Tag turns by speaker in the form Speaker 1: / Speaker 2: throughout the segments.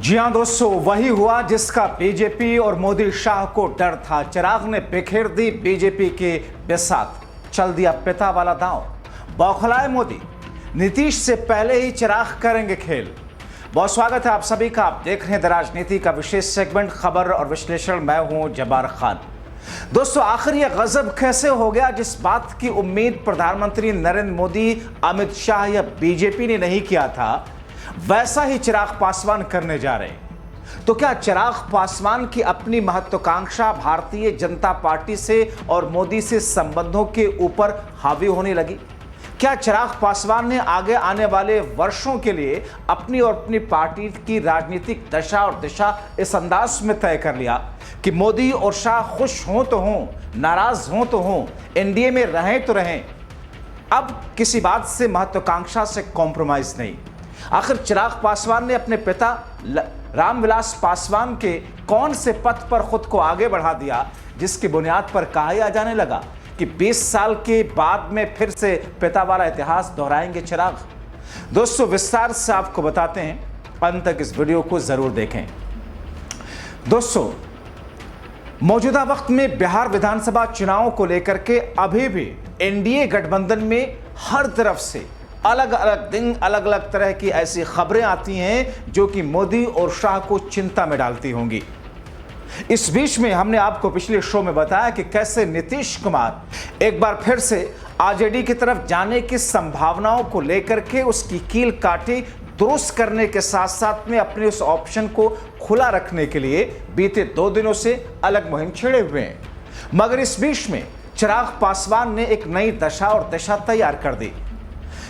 Speaker 1: जी हां दोस्तों, वही हुआ जिसका बीजेपी और मोदी शाह को डर था। चिराग ने बिखेर दी बीजेपी के बिसात, चल दिया पिता वाला दांव। बौखलाए मोदी, नीतीश से पहले ही चिराग करेंगे खेल। बहुत स्वागत है आप सभी का। आप देख रहे हैं द राजनीति का विशेष सेगमेंट खबर और विश्लेषण। मैं हूं जब्बार खान। दोस्तों, आखिर यह गजब कैसे हो गया जिस बात की उम्मीद प्रधानमंत्री नरेंद्र मोदी, अमित शाह या बीजेपी ने नहीं किया था, वैसा ही चिराग पासवान करने जा रहे हैं। तो क्या चिराग पासवान की अपनी महत्वाकांक्षा भारतीय जनता पार्टी से और मोदी से संबंधों के ऊपर हावी होने लगी? क्या चिराग पासवान ने आगे आने वाले वर्षों के लिए अपनी और अपनी पार्टी की राजनीतिक दशा और दिशा इस अंदाज में तय कर लिया कि मोदी और शाह खुश हों तो हों, नाराज हों तो हों, एनडीए में रहें तो रहें, अब किसी बात से महत्वाकांक्षा से कॉम्प्रोमाइज नहीं? आखिर चिराग पासवान ने अपने पिता रामविलास पासवान के कौन से पथ पर खुद को आगे बढ़ा दिया जिसकी बुनियाद पर कहा जाने लगा कि 20 साल के बाद में फिर से पिता वाला इतिहास दोहराएंगे चिराग? दोस्तों, विस्तार से आपको बताते हैं, अंत तक इस वीडियो को जरूर देखें। दोस्तों, मौजूदा वक्त में बिहार विधानसभा चुनाव को लेकर के अभी भी एनडीए गठबंधन में हर तरफ से अलग अलग दिन अलग अलग तरह की ऐसी खबरें आती हैं जो कि मोदी और शाह को चिंता में डालती होंगी। इस बीच में हमने आपको पिछले शो में बताया कि कैसे नीतीश कुमार एक बार फिर से आरजेडी की तरफ जाने की संभावनाओं को लेकर के उसकी कील काटी दुरुस्त करने के साथ साथ में अपने उस ऑप्शन को खुला रखने के लिए बीते 2 दिनों से अलग मुहिम छेड़े हुए हैं। मगर इस बीच में चिराग पासवान ने एक नई दशा और दिशा तैयार कर दी।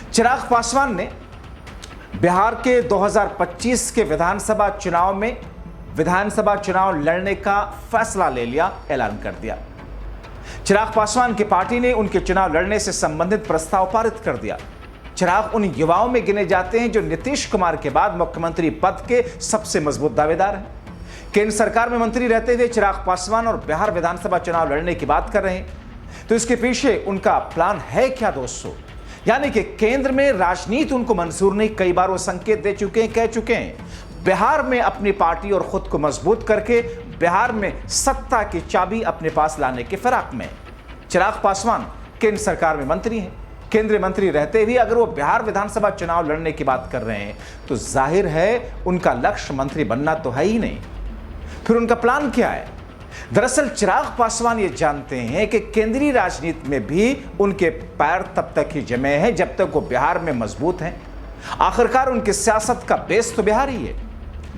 Speaker 1: चिराग पासवान ने बिहार के 2025 के विधानसभा चुनाव लड़ने का फैसला ले लिया, ऐलान कर दिया। चिराग पासवान की पार्टी ने उनके चुनाव लड़ने से संबंधित प्रस्ताव पारित कर दिया। चिराग उन युवाओं में गिने जाते हैं जो नीतीश कुमार के बाद मुख्यमंत्री पद के सबसे मजबूत दावेदार हैं। केंद्र सरकार में मंत्री रहते हुए चिराग पासवान और बिहार विधानसभा चुनाव लड़ने की बात कर रहे हैं। तो इसके पीछे उनका प्लान है क्या दोस्तों? यानी कि केंद्र में राजनीति उनको मंजूर नहीं, कई बार वो संकेत दे चुके हैं, कह चुके हैं बिहार में अपनी पार्टी और खुद को मजबूत करके बिहार में सत्ता की चाबी अपने पास लाने के फिराक में। चिराग पासवान केंद्र सरकार में मंत्री हैं। केंद्रीय मंत्री रहते हुए अगर वो बिहार विधानसभा चुनाव लड़ने की बात कर रहे हैं तो जाहिर है उनका लक्ष्य मंत्री बनना तो है ही नहीं। फिर उनका प्लान क्या है? दरअसल चिराग पासवान ये जानते हैं कि केंद्रीय राजनीति में भी उनके पैर तब तक ही जमे हैं जब तक वो बिहार में मजबूत हैं। आखिरकार उनकी सियासत का बेस तो बिहार ही है।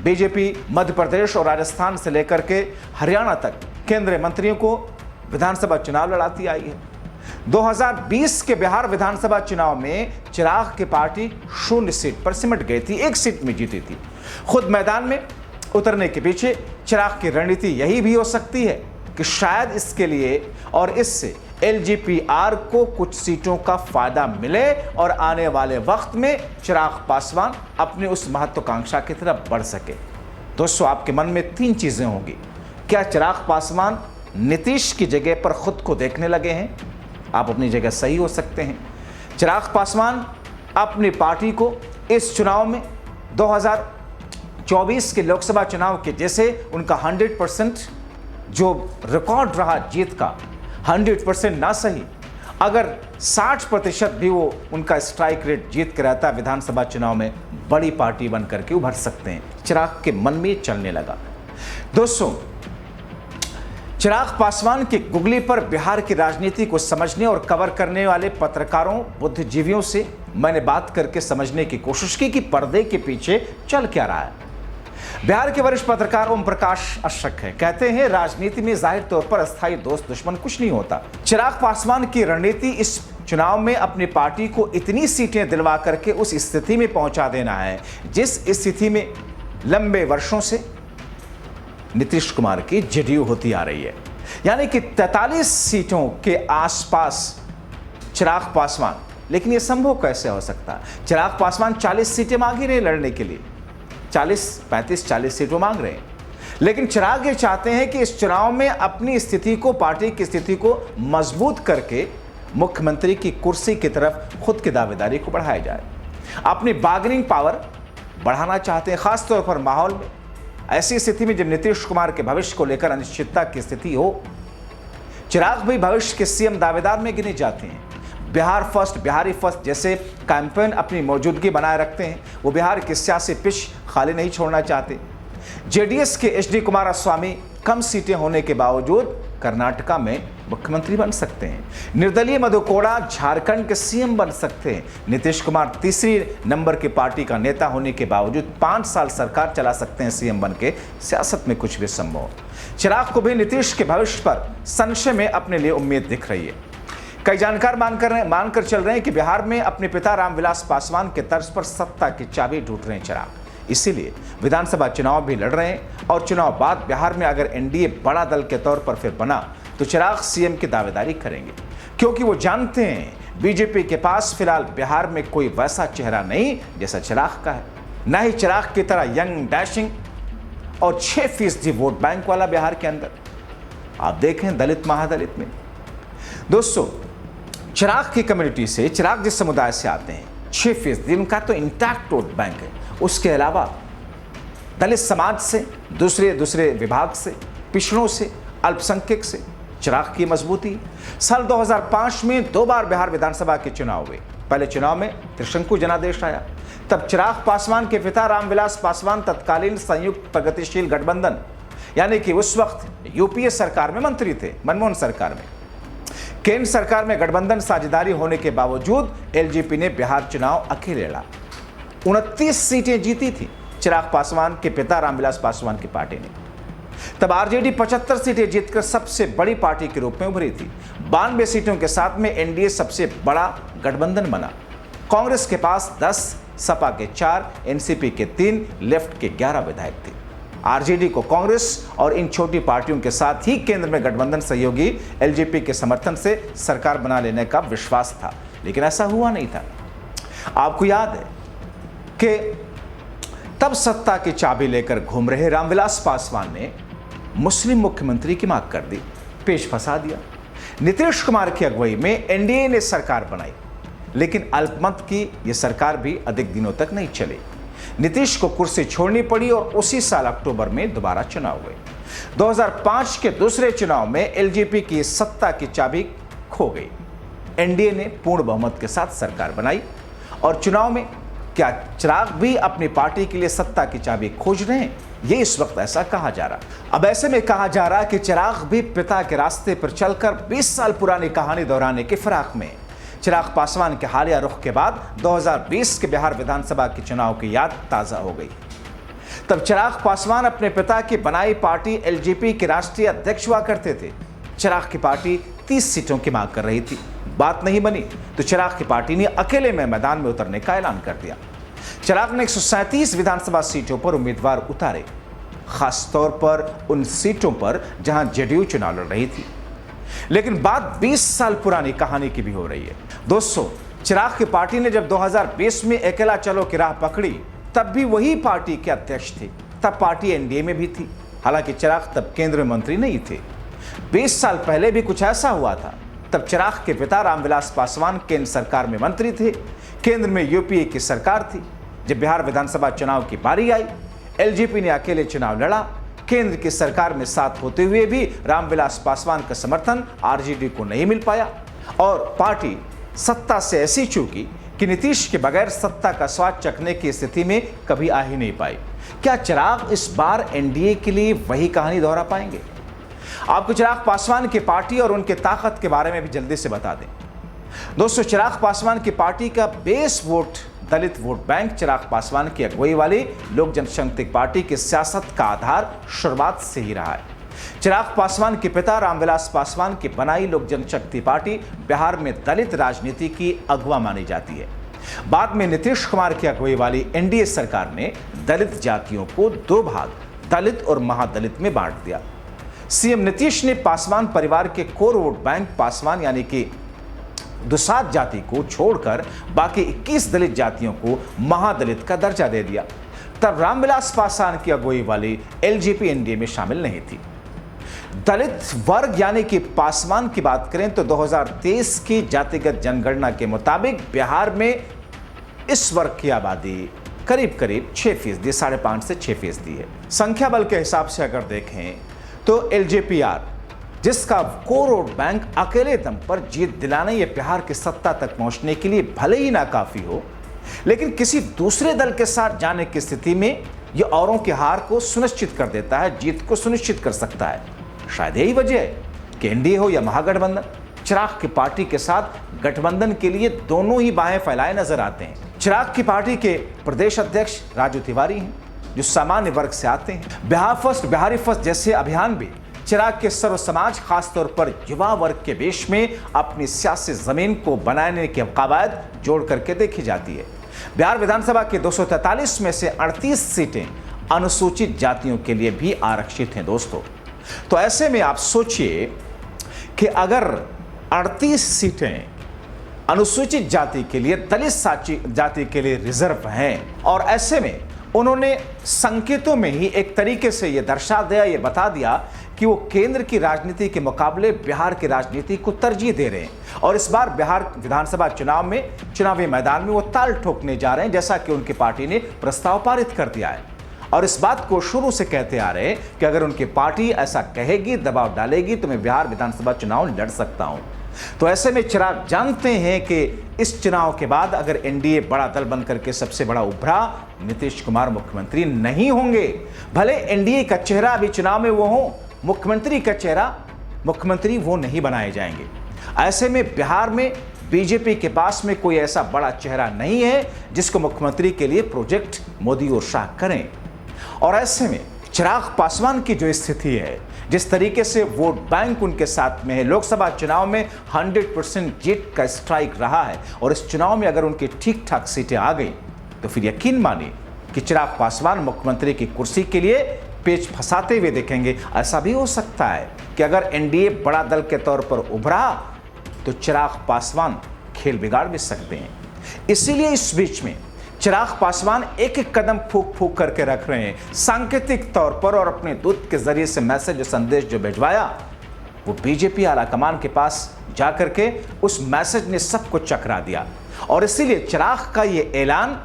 Speaker 1: बीजेपी मध्य प्रदेश और राजस्थान से लेकर के हरियाणा तक केंद्रीय मंत्रियों को विधानसभा चुनाव लड़ाती आई है। 2020 के बिहार विधानसभा चुनाव में चिराग की पार्टी 0 सीट पर सिमट गई थी, 1 सीट में जीती थी। खुद मैदान में उतरने के पीछे चिराग की रणनीति यही भी हो सकती है कि शायद इसके लिए और इससे एलजेपीआर को कुछ सीटों का फायदा मिले और आने वाले वक्त में चिराग पासवान अपने उस महत्वाकांक्षा की तरफ बढ़ सके। दोस्तों, आपके मन में 3 चीजें होंगी। क्या चिराग पासवान नीतीश की जगह पर खुद को देखने लगे हैं? आप अपनी जगह सही हो सकते हैं। चिराग पासवान अपनी पार्टी को इस चुनाव में 2024 के लोकसभा चुनाव के जैसे उनका 100% जो रिकॉर्ड रहा जीत का, 100% ना सही, अगर 60% भी वो उनका स्ट्राइक रेट जीत के रहता विधानसभा चुनाव में, बड़ी पार्टी बन करके उभर सकते हैं। चिराग के मन में चलने लगा। दोस्तों, चिराग पासवान की गुगली पर बिहार की राजनीति को समझने और कवर करने वाले पत्रकारों, बुद्धिजीवियों से मैंने बात करके समझने की कोशिश की कि पर्दे के पीछे चल क्या रहा है। बिहार के वरिष्ठ पत्रकार ओम प्रकाश अशरक है, कहते हैं राजनीति में जाहिर तौर पर अस्थायी दोस्त दुश्मन कुछ नहीं होता। चिराग पासवान की रणनीति इस चुनाव में अपनी पार्टी को इतनी सीटें दिलवा करके उस स्थिति में पहुंचा देना है जिस स्थिति में लंबे वर्षों से नीतीश कुमार की जेडीयू होती आ रही है। यानी कि 43 सीटों के आसपास चिराग पासवान, लेकिन यह संभव कैसे हो सकता है? चिराग पासवान 40 सीटें मांग ही रहे लड़ने के लिए, 40 सीटों मांग रहे हैं। लेकिन चिराग ये चाहते हैं कि इस चुनाव में अपनी स्थिति को, पार्टी की स्थिति को मजबूत करके मुख्यमंत्री की कुर्सी की तरफ खुद की दावेदारी को बढ़ाया जाए। अपनी बार्गेनिंग पावर बढ़ाना चाहते हैं, खासतौर पर माहौल में ऐसी स्थिति में जब नीतीश कुमार के भविष्य को लेकर अनिश्चितता की स्थिति हो, चिराग भी भविष्य के सीएम दावेदार में गिने जाते हैं। बिहार फर्स्ट, बिहारी फर्स्ट जैसे कैंपेन अपनी मौजूदगी बनाए रखते हैं। वो बिहार की सियासी पिच खाली नहीं छोड़ना चाहते। जेडीएस के एचडी कुमारस्वामी कम सीटें होने के बावजूद कर्नाटका में मुख्यमंत्री बन सकते हैं। निर्दलीय मधु कोड़ा झारखंड के सीएम बन सकते हैं। नीतीश कुमार तीसरी नंबर की पार्टी का नेता होने के बावजूद 5 साल सरकार चला सकते हैं सीएम बन के। सियासत में कुछ भी संभव। चिराग को भी नीतीश के भविष्य पर संशय में अपने लिए उम्मीद दिख रही है। कई जानकार मानकर चल रहे हैं कि बिहार में अपने पिता रामविलास पासवान के तर्ज पर सत्ता की चाबी ढूंढ रहे हैं चिराग। इसीलिए विधानसभा चुनाव भी लड़ रहे हैं और चुनाव बाद बिहार में अगर एनडीए बड़ा दल के तौर पर फिर बना तो चिराग सीएम की दावेदारी करेंगे, क्योंकि वो जानते हैं बीजेपी के पास फिलहाल बिहार में कोई वैसा चेहरा नहीं जैसा चिराग का है। न ही चिराग की तरह यंग, डैशिंग और 6% वोट बैंक वाला बिहार के अंदर। आप देखें दलित महादलित में दोस्तों, चिराग की कम्युनिटी से, चिराग जिस समुदाय से आते हैं, 6% उनका तो इंटैक्ट वोट बैंक है। उसके अलावा दलित समाज से, दूसरे विभाग से, पिछड़ों से, अल्पसंख्यक से चिराग की मजबूती। साल 2005 में 2 बार बिहार विधानसभा के चुनाव हुए। पहले चुनाव में त्रिशंकु जनादेश आया, तब चिराग पासवान के पिता रामविलास पासवान तत्कालीन संयुक्त प्रगतिशील गठबंधन यानी कि उस वक्त यूपीए सरकार में मंत्री थे, मनमोहन सरकार में। केंद्र सरकार में गठबंधन साझेदारी होने के बावजूद एलजेपी ने बिहार चुनाव अकेले लड़ा। 29 सीटें जीती थी चिराग पासवान के पिता रामविलास पासवान की पार्टी ने। तब आरजेडी 75 सीटें जीतकर सबसे बड़ी पार्टी के रूप में उभरी थी। 92 सीटों के साथ में एनडीए सबसे बड़ा गठबंधन बना। कांग्रेस के पास 10, सपा के 4, एनसीपी के 3, लेफ्ट के 11 विधायक थे। आरजेडी को कांग्रेस और इन छोटी पार्टियों के साथ ही केंद्र में गठबंधन सहयोगी एलजेपी के समर्थन से सरकार बना लेने का विश्वास था, लेकिन ऐसा हुआ नहीं था। आपको याद है कि तब सत्ता की चाबी लेकर घूम रहे रामविलास पासवान ने मुस्लिम मुख्यमंत्री की मांग कर दी, पेश फंसा दिया। नीतीश कुमार की अगुवाई में एनडीए ने सरकार बनाई, लेकिन अल्पमत की यह सरकार भी अधिक दिनों तक नहीं चली। नीतीश को कुर्सी छोड़नी पड़ी और उसी साल अक्टूबर में दोबारा चुनाव हुए। 2005 के दूसरे चुनाव में एलजेपी की सत्ता की चाबी खो गई। एनडीए ने पूर्ण बहुमत के साथ सरकार बनाई और चुनाव में क्या चिराग भी अपनी पार्टी के लिए सत्ता की चाबी खोज रहे हैं? ये इस वक्त ऐसा कहा जा रहा। अब ऐसे में कहा जा रहा कि चिराग भी पिता के रास्ते पर चलकर 20 साल पुरानी कहानी दोहराने की फिराक में। चिराग पासवान के हालिया रुख के बाद 2020 के बिहार विधानसभा के चुनाव की याद ताजा हो गई। तब चिराग पासवान अपने पिता की बनाई पार्टी एलजेपी के राष्ट्रीय अध्यक्ष हुआ करते थे। चिराग की पार्टी 30 सीटों की मांग कर रही थी। बात नहीं बनी तो चिराग की पार्टी ने अकेले में मैदान में उतरने का ऐलान कर दिया। चिराग ने 137 विधानसभा सीटों पर उम्मीदवार उतारे, खासतौर पर उन सीटों पर जहां जेडीयू चुनाव लड़ रही थी। लेकिन बात 20 साल पुरानी कहानी की भी हो रही है। दोस्तों, चिराग की पार्टी ने जब 2020 में अकेला चलो की राह पकड़ी, तब भी वही पार्टी के अध्यक्ष थे। तब पार्टी एनडीए में भी थी, हालांकि चिराग तब केंद्र में मंत्री नहीं थे। 20 साल पहले भी कुछ ऐसा हुआ था। तब चिराग के पिता रामविलास पासवान केंद्र सरकार में मंत्री थे। केंद्र में यूपीए की सरकार थी। जब बिहार विधानसभा चुनाव की बारी आई, एलजेपी ने अकेले चुनाव लड़ा। केंद्र की सरकार में साथ होते हुए भी रामविलास पासवान का समर्थन आरजेडी को नहीं मिल पाया और पार्टी सत्ता से ऐसी चूकी कि नीतीश के बगैर सत्ता का स्वाद चखने की स्थिति में कभी आ ही नहीं पाई। क्या चिराग इस बार एनडीए के लिए वही कहानी दोहरा पाएंगे? आपको चिराग पासवान की पार्टी और उनके ताकत के बारे में भी जल्दी से बता दें। दोस्तों, चिराग पासवान की पार्टी का बेस वोट दलित वोट बैंक चिराग पासवान की अगुवाई वाली लोक जनशक्ति पार्टी की सियासत का आधार शुरुआत से ही रहा है। चिराग पासवान के पिता रामविलास पासवान की बनाई लोक जनशक्ति पार्टी बिहार में दलित राजनीति की अगुवा मानी जाती है। बाद में नीतीश कुमार की अगुवाई वाली एनडीए सरकार ने दलित जातियों को 2 भाग, दलित और महादलित में बांट दिया। सीएम नीतीश ने पासवान परिवार के कोर वोट बैंक पासवान यानी कि दुसाध जाति को छोड़कर बाकी 21 दलित जातियों को महादलित का दर्जा दे दिया। तब रामविलास पासवान की अगुवाई वाली एलजेपी एनडीए में शामिल नहीं थी। दलित वर्ग यानी कि पासवान की बात करें तो 2023 की जातिगत जनगणना के मुताबिक बिहार में इस वर्ग की आबादी करीब करीब 6%, 5.5 से 6% है। संख्या बल के हिसाब से अगर देखें तो एलजेपीआर, जिसका कोर वोट बैंक अकेले दम पर जीत दिलाने या बिहार की सत्ता तक पहुंचने के लिए भले ही नाकाफी हो, लेकिन किसी दूसरे दल के साथ जाने की स्थिति में यह औरों की हार को सुनिश्चित कर देता है, जीत को सुनिश्चित कर सकता है। शायद यही वजह है कि एनडीए हो या महागठबंधन, चिराग की पार्टी के साथ गठबंधन के लिए दोनों ही बाहें फैलाए नजर आते हैं। चिराग की पार्टी के प्रदेश अध्यक्ष राजू तिवारी हैं, जो सामान्य वर्ग से आते हैं। बिहार फर्स्ट, बिहारी फर्स्ट जैसे अभियान भी चिराग के सर्व समाज, खासतौर पर युवा वर्ग के बीच में अपनी सियासी जमीन को बनाने की कवायद जोड़ करके देखी जाती है। बिहार विधानसभा के 243 में से 38 सीटें अनुसूचित जातियों के लिए भी आरक्षित हैं दोस्तों। तो ऐसे में आप सोचिए कि अगर 38 सीटें अनुसूचित जाति के लिए, दलित जाति के लिए रिजर्व हैं, और ऐसे में उन्होंने संकेतों में ही एक तरीके से यह दर्शा दिया, यह बता दिया कि वो केंद्र की राजनीति के मुकाबले बिहार की राजनीति को तरजीह दे रहे हैं और इस बार बिहार विधानसभा चुनाव में, चुनावी मैदान में वो ताल ठोकने जा रहे हैं, जैसा कि उनकी पार्टी ने प्रस्ताव पारित कर दिया है। और इस बात को शुरू से कहते आ रहे हैं कि अगर उनकी पार्टी ऐसा कहेगी, दबाव डालेगी, तो मैं बिहार विधानसभा चुनाव लड़ सकता हूं। तो ऐसे में चिराग जानते हैं कि इस चुनाव के बाद अगर एनडीए बड़ा दल बनकर के सबसे बड़ा उभरा, नीतीश कुमार मुख्यमंत्री नहीं होंगे। भले एनडीए का चेहरा अभी चुनाव में वो हो, मुख्यमंत्री का चेहरा, मुख्यमंत्री वो नहीं बनाए जाएंगे। ऐसे में बिहार में बीजेपी के पास में कोई ऐसा बड़ा चेहरा नहीं है जिसको मुख्यमंत्री के लिए प्रोजेक्ट मोदी और शाह करें। और ऐसे में चिराग पासवान की जो स्थिति है, जिस तरीके से वोट बैंक उनके साथ में है, लोकसभा चुनाव में 100% जीत का स्ट्राइक रहा है, और इस चुनाव में अगर उनकी ठीक ठाक सीटें आ गई तो फिर यकीन मानिए कि चिराग पासवान मुख्यमंत्री की कुर्सी के लिए पेच फंसाते हुए देखेंगे। ऐसा भी हो सकता है कि अगर एनडीए बड़ा दल के तौर पर उभरा तो चिराग पासवान खेल बिगाड़ भी सकते हैं। इसीलिए इस बीच में चिराग पासवान एक एक कदम फूक फूक करके रख रहे हैं सांकेतिक तौर पर, और अपने दूत के जरिए से मैसेज, संदेश जो भिजवाया वो बीजेपी आलाकमान के पास जाकर के उस मैसेज ने सबको चकरा दिया। और इसीलिए चिराग का ये ऐलान,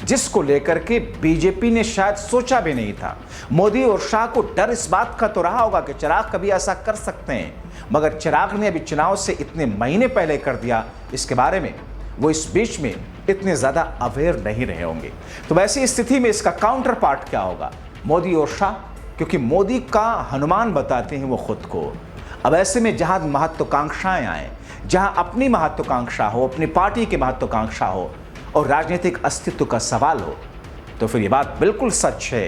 Speaker 1: जिसको लेकर के बीजेपी ने शायद सोचा भी नहीं था, मोदी और शाह को डर इस बात का तो रहा होगा कि चिराग कभी ऐसा कर सकते हैं, मगर चिराग ने अभी चुनाव से इतने महीने पहले कर दिया, इसके बारे में वो इस बीच में इतने ज्यादा अवेयर नहीं रहे होंगे। तो वैसी स्थिति में इसका काउंटर पार्ट क्या होगा? मोदी और शाह, क्योंकि मोदी का हनुमान बताते हैं वो खुद को। अब ऐसे में जहां महत्वाकांक्षाएं आए, जहां अपनी महत्वाकांक्षा हो, अपनी पार्टी की महत्वाकांक्षा हो और राजनीतिक अस्तित्व का सवाल हो, तो फिर ये बात बिल्कुल सच है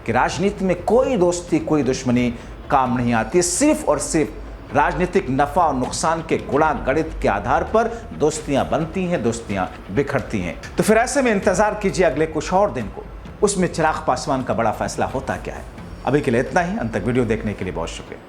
Speaker 1: कि राजनीति में कोई दोस्ती, कोई दुश्मनी काम नहीं आती। सिर्फ और सिर्फ राजनीतिक नफा और नुकसान के गुणा गणित के आधार पर दोस्तियां बनती हैं, दोस्तियां बिखरती हैं। तो फिर ऐसे में इंतजार कीजिए अगले कुछ और दिन को, उसमें चिराग पासवान का बड़ा फैसला होता क्या है। अभी के लिए इतना ही। अंत तक वीडियो देखने के लिए बहुत शुक्रिया।